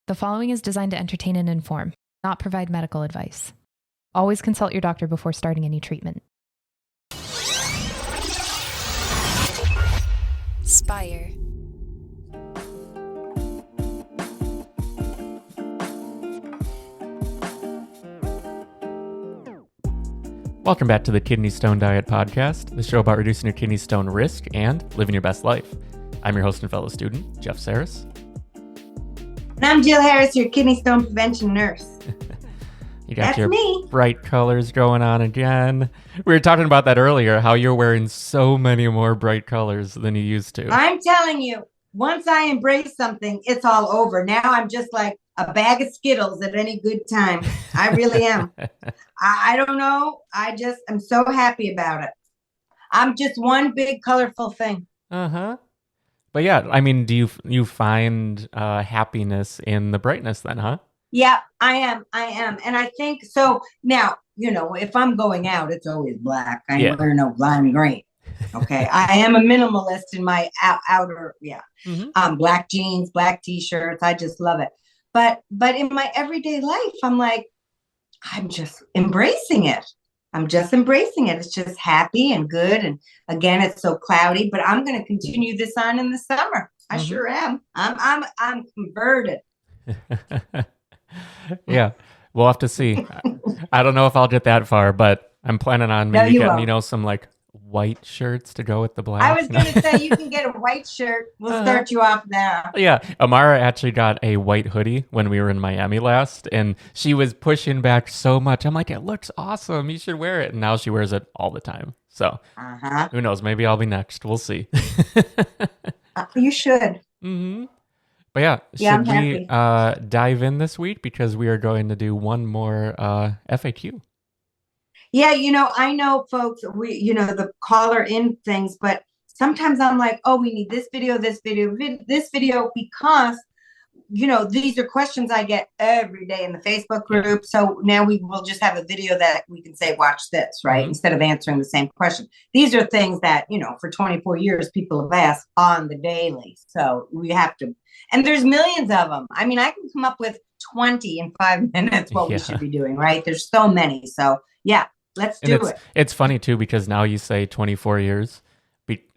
The following is designed to entertain and inform, not provide medical advice. Always consult your doctor before starting any treatment. Spire. Welcome back to the Kidney Stone Diet Podcast, the show about reducing your kidney stone risk and living your best life. I'm your host and fellow student, Jeff Saris. And I'm Jill Harris, your kidney stone prevention nurse. You got That's your me. bright colors going on again. We were talking about that earlier, how you're wearing so many more bright colors than you used to. I'm telling you, once I embrace something, it's all over. Now I'm just like a bag of Skittles at any good time. I really am. I don't know. I'm so happy about it. I'm just one big colorful thing. Uh-huh. But yeah, I mean, do you find happiness in the brightness then, huh? Yeah, I am. And I think so. Now, if I'm going out, it's always black. I wear no lime green. Okay. I am a minimalist in my outer. Yeah. Mm-hmm. Black jeans, black t-shirts. I just love it. But in my everyday life, I'm like, I'm just embracing it. It's just happy and good. And again, it's so cloudy, but I'm going to continue this on in the summer. I sure am. I'm converted. Yeah, we'll have to see. I don't know if I'll get that far, but I'm planning on maybe getting, some like white shirts to go with the black. I was going to say you can get a white shirt. We'll start you off now. Yeah, Amara actually got a white hoodie when we were in Miami last, and she was pushing back so much. I'm like, it looks awesome. You should wear it. And now she wears it all the time. So who knows? Maybe I'll be next. We'll see. You should. Mm-hmm. But yeah, should we dive in this week? Because we are going to do one more FAQ. Yeah, I know, folks, the caller in things, but sometimes I'm like, oh, we need this video, because, these are questions I get every day in the Facebook group. So now we will just have a video that we can say, watch this, right? Mm-hmm. Instead of answering the same question. These are things that, for 24 years, people have asked on the daily. So we have to, and there's millions of them. I mean, I can come up with 20 in 5 minutes what we should be doing, right? There's so many. So yeah. Let's do it. It's funny, too, because now you say 24 years,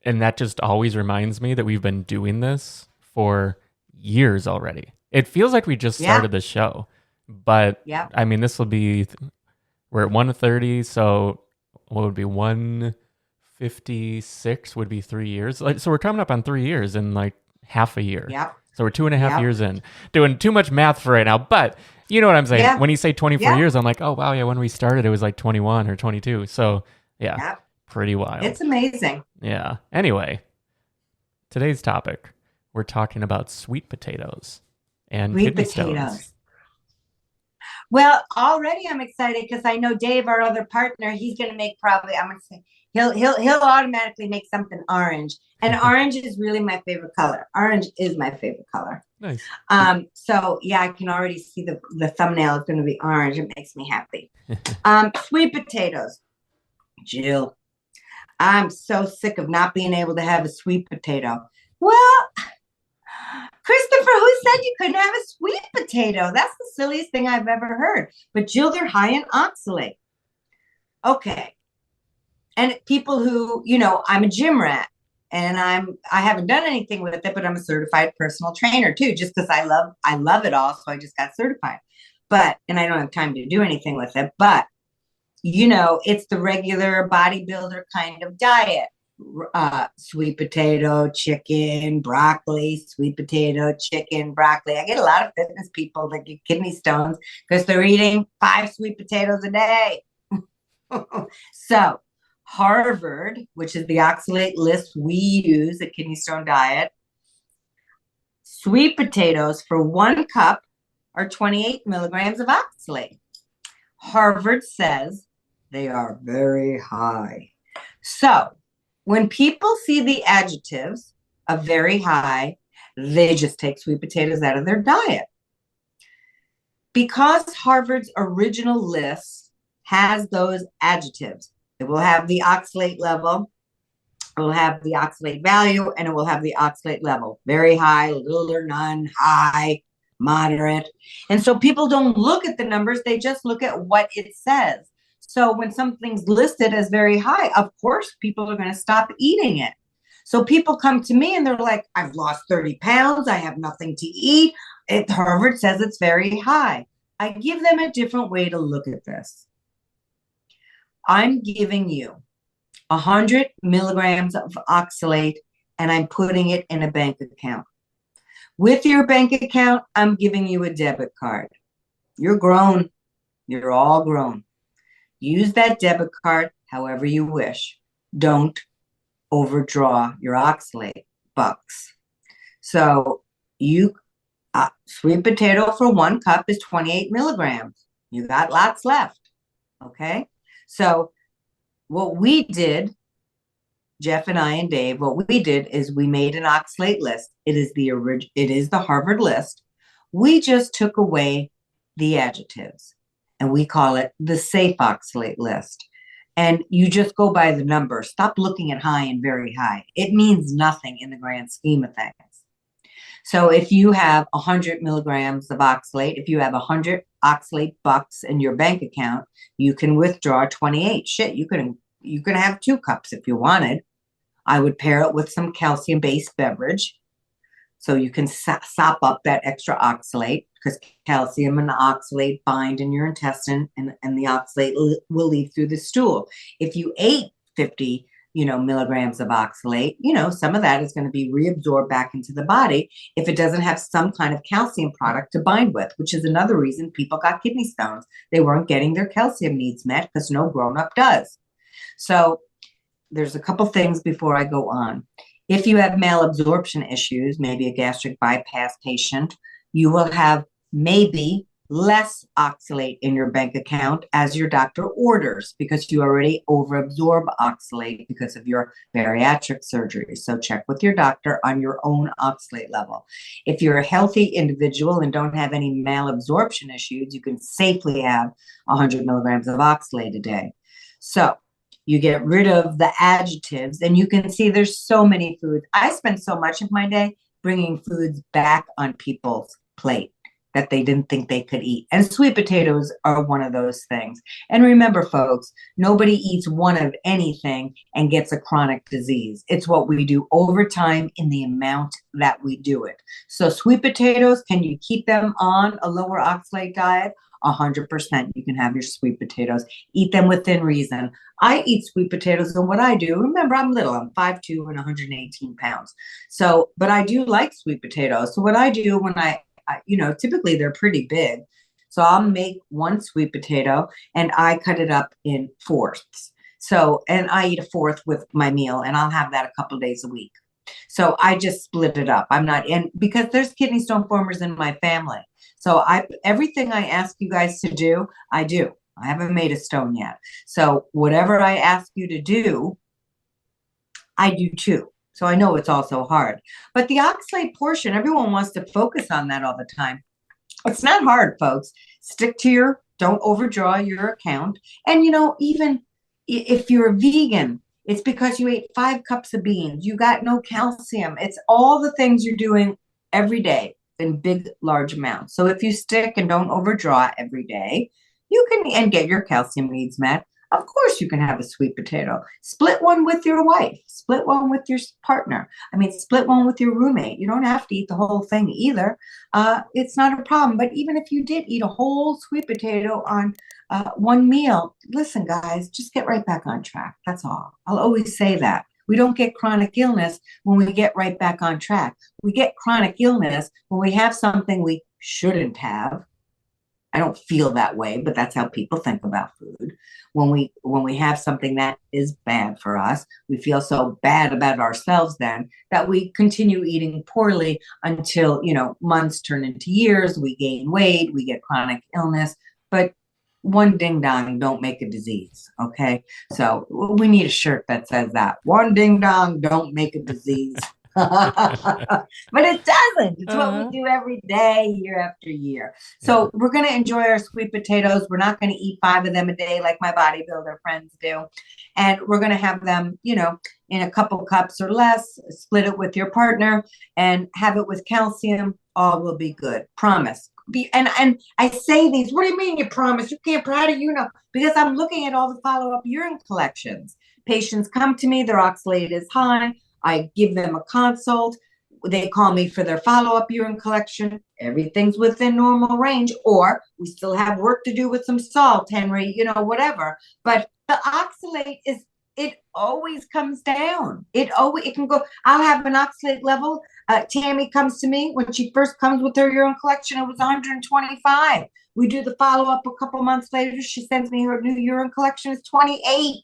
and that just always reminds me that we've been doing this for years already. It feels like we just started the show, but I mean, this will be, we're at 130, so what would be 156 would be 3 years. So we're coming up on 3 years in like half a year. Yeah. So we're 2.5 years in. Doing too much math for right now, but you know what I'm saying? Yeah. When you say 24 years, I'm like, oh, wow, yeah, when we started, it was like 21 or 22. So, pretty wild. It's amazing. Yeah. Anyway, today's topic, we're talking about sweet potatoes and kidney stones. Well, already I'm excited because I know Dave, our other partner, he's going to make he'll automatically make something orange. And orange is really my favorite color. Orange is my favorite color. Nice. So yeah, I can already see the thumbnail is going to be orange. It makes me happy. Sweet potatoes. Jill, I'm so sick of not being able to have a sweet potato. Well, Christopher, who said you couldn't have a sweet potato? That's the silliest thing I've ever heard. But Jill, they're high in oxalate. Okay. And people who, I'm a gym rat. And I haven't done anything with it, but I'm a certified personal trainer too, just because I love it all. So I just got certified, and I don't have time to do anything with it, but it's the regular bodybuilder kind of diet. Sweet potato, chicken, broccoli, sweet potato, chicken, broccoli. I get a lot of fitness people that get kidney stones because they're eating 5 sweet potatoes a day. So Harvard, which is the oxalate list we use at Kidney Stone Diet, sweet potatoes for 1 cup are 28 milligrams of oxalate. Harvard says they are very high. So when people see the adjectives of very high, they just take sweet potatoes out of their diet. Because Harvard's original list has those adjectives, it will have the oxalate level, it will have the oxalate value, and it will have the oxalate level. Very high, little or none, high, moderate. And so people don't look at the numbers, they just look at what it says. So when something's listed as very high, of course, people are going to stop eating it. So people come to me and they're like, I've lost 30 pounds. I have nothing to eat. Harvard says it's very high. I give them a different way to look at this. I'm giving you 100 milligrams of oxalate and I'm putting it in a bank account. With your bank account, I'm giving you a debit card. You're grown. You're all grown. Use that debit card however you wish. Don't overdraw your oxalate bucks. So sweet potato for 1 cup is 28 milligrams. You got lots left. Okay. So what we did, Jeff and I and Dave, what we did is we made an oxalate list. It is the Harvard list. We just took away the adjectives and we call it the safe oxalate list. And you just go by the numbers. Stop looking at high and very high. It means nothing in the grand scheme of things. So if you have 100 milligrams of oxalate, if you have 100 oxalate bucks in your bank account, you can withdraw 28. Shit, you can have 2 cups if you wanted. I would pair it with some calcium-based beverage. So you can sop up that extra oxalate because calcium and oxalate bind in your intestine and the oxalate will leave through the stool. If you ate 50 milligrams of oxalate, some of that is going to be reabsorbed back into the body if it doesn't have some kind of calcium product to bind with, which is another reason people got kidney stones. They weren't getting their calcium needs met because no grown-up does. So there's a couple things before I go on. If you have malabsorption issues, maybe a gastric bypass patient, you will have maybe less oxalate in your bank account as your doctor orders because you already overabsorb oxalate because of your bariatric surgery. So check with your doctor on your own oxalate level. If you're a healthy individual and don't have any malabsorption issues, you can safely have 100 milligrams of oxalate a day. So you get rid of the adjectives and you can see there's so many foods. I spend so much of my day bringing foods back on people's plate that they didn't think they could eat. And sweet potatoes are one of those things. And remember, folks, nobody eats one of anything and gets a chronic disease. It's what we do over time in the amount that we do it. So sweet potatoes, can you keep them on a lower oxalate diet? 100%. You can have your sweet potatoes. Eat them within reason. I eat sweet potatoes, and what I do, remember, I'm little. I'm 5'2" and 118 pounds. So, but I do like sweet potatoes. So what I do when typically they're pretty big. So I'll make 1 sweet potato and I cut it up in fourths. So, and I eat a fourth with my meal and I'll have that a couple of days a week. So I just split it up. Because there's kidney stone formers in my family. So everything I ask you guys to do, I do. I haven't made a stone yet. So whatever I ask you to do, I do too. So I know it's also hard. But the oxalate portion, everyone wants to focus on that all the time. It's not hard, folks. Don't overdraw your account. And, even if you're a vegan, it's because you ate 5 cups of beans. You got no calcium. It's all the things you're doing every day in big, large amounts. So if you stick and don't overdraw every day, you can get your calcium needs met. Of course, you can have a sweet potato. Split one with your wife. Split one with your partner. Split one with your roommate. You don't have to eat the whole thing either. It's not a problem. But even if you did eat a whole sweet potato on one meal, listen, guys, just get right back on track. That's all. I'll always say that. We don't get chronic illness when we get right back on track. We get chronic illness when we have something we shouldn't have. I don't feel that way, but that's how people think about food. When we have something that is bad for us, we feel so bad about ourselves then that we continue eating poorly until, months turn into years, we gain weight, we get chronic illness, but one ding dong don't make a disease. Okay. So we need a shirt that says that. One ding dong don't make a disease. But it doesn't. It's what we do every day, year after year. So we're going to enjoy our sweet potatoes. We're not going to eat 5 of them a day like my bodybuilder friends do. And we're going to have them, you know, in a couple cups or less, split it with your partner and have it with calcium. All will be good. Promise. And I say these, what do you mean you promise? You can't, how do you know? Because I'm looking at all the follow-up urine collections. Patients come to me, their oxalate is high. I give them a consult. They call me for their follow-up urine collection. Everything's within normal range, or we still have work to do with some salt, Henry, you know, whatever. But the oxalate is, it always comes down. It can go, I'll have an oxalate level. Tammy comes to me when she first comes with her urine collection. It was 125. We do the follow-up a couple months later. She sends me her new urine collection. It's 28.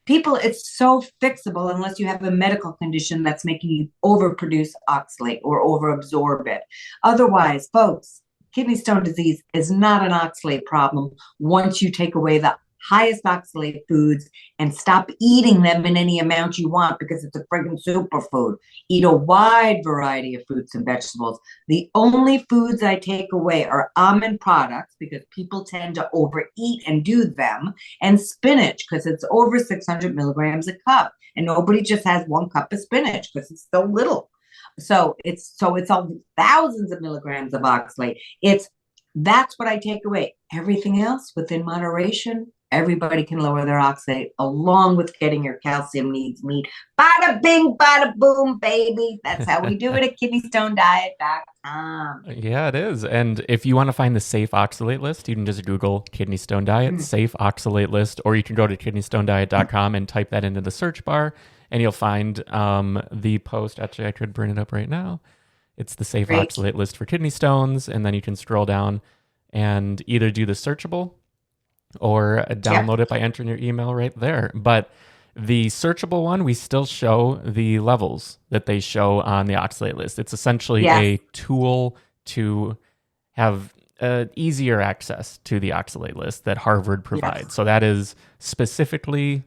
People, it's so fixable unless you have a medical condition that's making you overproduce oxalate or overabsorb it. Otherwise, folks, kidney stone disease is not an oxalate problem once you take away the highest oxalate foods and stop eating them in any amount you want, because it's a friggin' superfood. Eat a wide variety of fruits and vegetables. The only foods I take away are almond products, because people tend to overeat and do them, and spinach, because it's over 600 milligrams a cup, and nobody just has 1 cup of spinach because it's so little. So it's all thousands of milligrams of oxalate. That's what I take away. Everything else within moderation. Everybody can lower their oxalate along with getting your calcium needs met. Bada bing, bada boom, baby. That's how we do it at kidneystonediet.com. Yeah, it is. And if you want to find the safe oxalate list, you can just Google Kidney Stone Diet, safe oxalate list, or you can go to kidneystonediet.com and type that into the search bar, and you'll find the post. Actually, I could bring it up right now. It's the safe oxalate list for kidney stones, and then you can scroll down and either do the searchable or download it by entering your email right there. But the searchable one, we still show the levels that they show on the oxalate list. It's essentially a tool to have easier access to the oxalate list that Harvard provides. So that is specifically,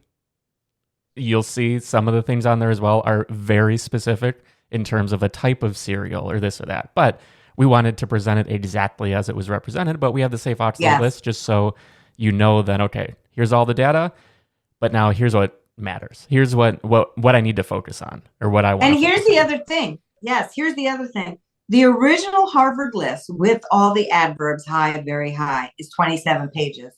you'll see some of the things on there as well are very specific in terms of a type of cereal or this or that. But we wanted to present it exactly as it was represented, but we have the safe oxalate list just so you know that, okay, here's all the data, but now here's what matters. Here's what I need to focus on, or what I want. And here's the other thing. Yes, here's the other thing. The original Harvard list with all the adverbs, high, very high, is 27 pages.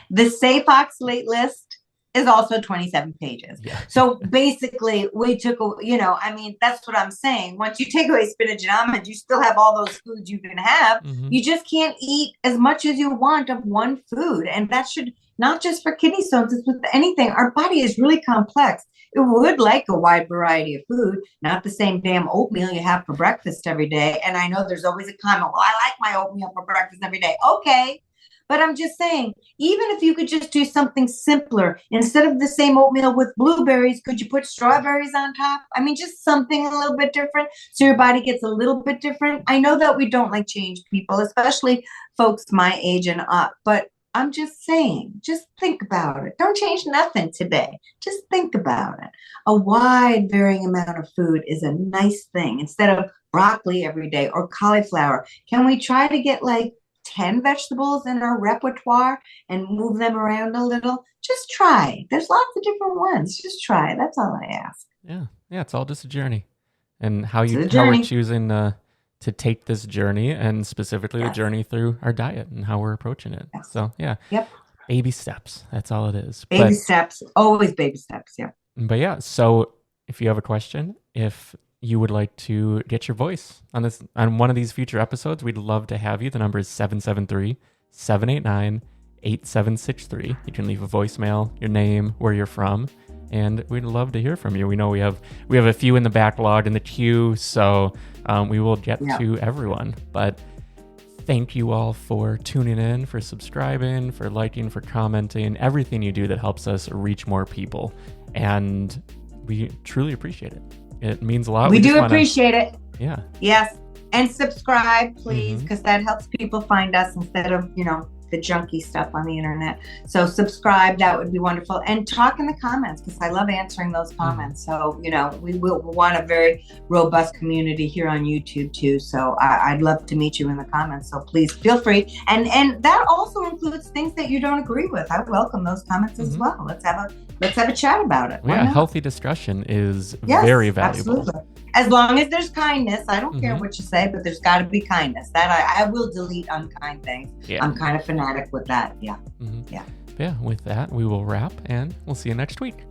The safe oxalate list is also 27 pages. So basically we took, that's what I'm saying. Once you take away spinach and almonds, you still have all those foods you can have. You just can't eat as much as you want of one food. And that should, not just for kidney stones, it's with anything. Our body is really complex. It would like a wide variety of food, not the same damn oatmeal you have for breakfast every day. And I know there's always a comment, well, I like my oatmeal for breakfast every day. Okay. But I'm just saying, even if you could just do something simpler, instead of the same oatmeal with blueberries, could you put strawberries on top? I mean, just something a little bit different so your body gets a little bit different. I know that we don't like change people, especially folks my age and up, but I'm just saying, just think about it. Don't change nothing today. Just think about it. A wide varying amount of food is a nice thing. Instead of broccoli every day or cauliflower, can we try to get like 10 vegetables in our repertoire and move them around a little? Just try. There's lots of different ones. Just try. That's all I ask. Yeah. It's all just a journey. And how we're choosing to take this journey, and specifically the journey through our diet and how we're approaching it. So baby steps. That's all it is. Baby steps. Always baby steps. Yeah. But so if you have a question, if you would like to get your voice on one of these future episodes, we'd love to have you. The number is 773-789-8763. You can leave a voicemail, your name, where you're from, and we'd love to hear from you. We know we have a few in the backlog in the queue, so we will get to everyone. But thank you all for tuning in, for subscribing, for liking, for commenting, everything you do that helps us reach more people. And we truly appreciate it. It means a lot. We do appreciate it. Yeah. Yes. And subscribe, please, because that helps people find us instead of, the junky stuff on the internet. So subscribe, that would be wonderful. And talk in the comments, because I love answering those comments. So, we want a very robust community here on YouTube too. So I'd love to meet you in the comments. So please feel free. And that also includes things that you don't agree with. I welcome those comments as well. Let's have a chat about it. Yeah, healthy discussion is very valuable. Absolutely. As long as there's kindness, I don't care what you say, but there's got to be kindness. That I will delete unkind things. Yeah. I'm kind of fanatic with that. Yeah. Yeah. With that, we will wrap, and we'll see you next week.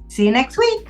See you next week.